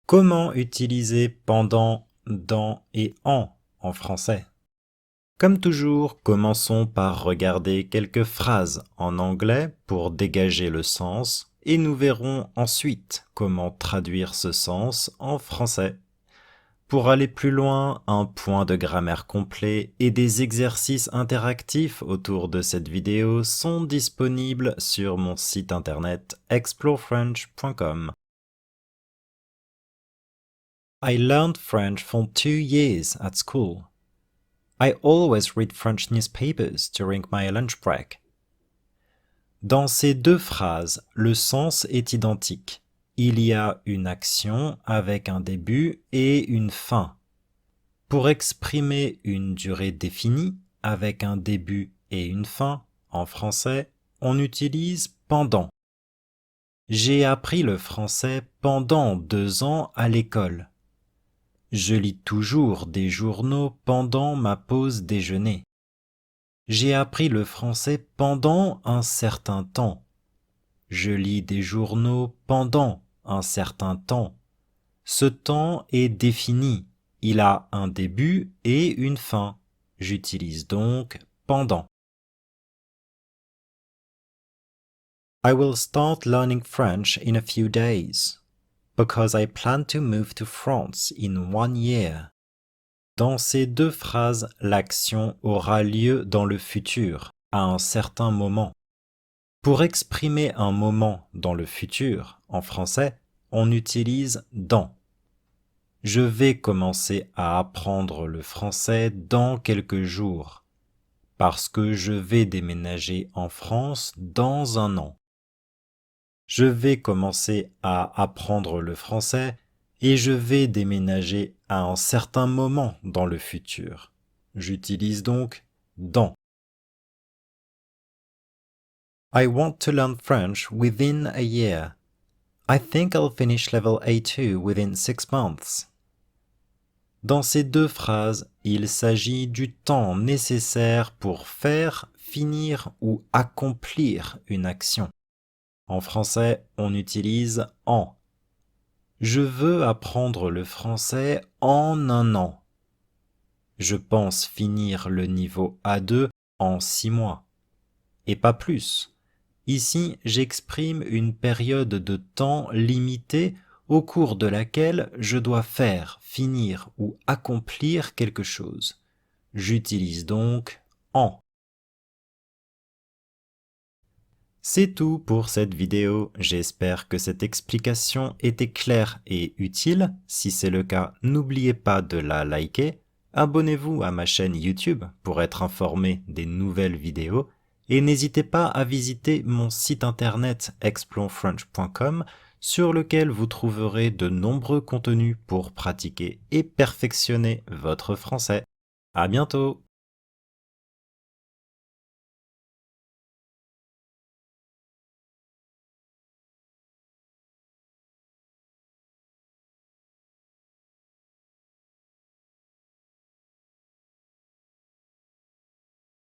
Comment utiliser pendant, dans et en français? Comme toujours, commençons par regarder quelques phrases en anglais pour dégager le sens et nous verrons ensuite comment traduire ce sens en français. Pour aller plus loin, un point de grammaire complet et des exercices interactifs autour de cette vidéo sont disponibles sur mon site internet explorefrench.com. I learned French for 2 years at school. I always read French newspapers during my lunch break. Dans ces deux phrases, le sens est identique. Il y a une action avec un début et une fin. Pour exprimer une durée définie avec un début et une fin, en français, on utilise pendant. J'ai appris le français pendant 2 ans à l'école. Je lis toujours des journaux pendant ma pause déjeuner. J'ai appris le français pendant un certain temps. Je lis des journaux pendant un certain temps. Ce temps est défini. Il a un début et une fin. J'utilise donc pendant. I will start learning French in a few days, because I plan to move to France in 1 year. Dans ces deux phrases, l'action aura lieu dans le futur, à un certain moment. Pour exprimer un moment dans le futur, en français, on utilise dans. Je vais commencer à apprendre le français dans quelques jours, parce que je vais déménager en France dans 1 an. Je vais commencer à apprendre le français et je vais déménager à un certain moment dans le futur. J'utilise donc dans. I want to learn French within a year. I think I'll finish level A2 within 6 months. Dans ces deux phrases, il s'agit du temps nécessaire pour faire, finir ou accomplir une action. En français, on utilise en. Je veux apprendre le français en 1 an. Je pense finir le niveau A2 en 6 mois. Et pas plus. Ici, j'exprime une période de temps limitée au cours de laquelle je dois faire, finir ou accomplir quelque chose. J'utilise donc en. C'est tout pour cette vidéo, j'espère que cette explication était claire et utile. Si c'est le cas, n'oubliez pas de la liker, abonnez-vous à ma chaîne YouTube pour être informé des nouvelles vidéos et n'hésitez pas à visiter mon site internet explorefrench.com sur lequel vous trouverez de nombreux contenus pour pratiquer et perfectionner votre français. À bientôt!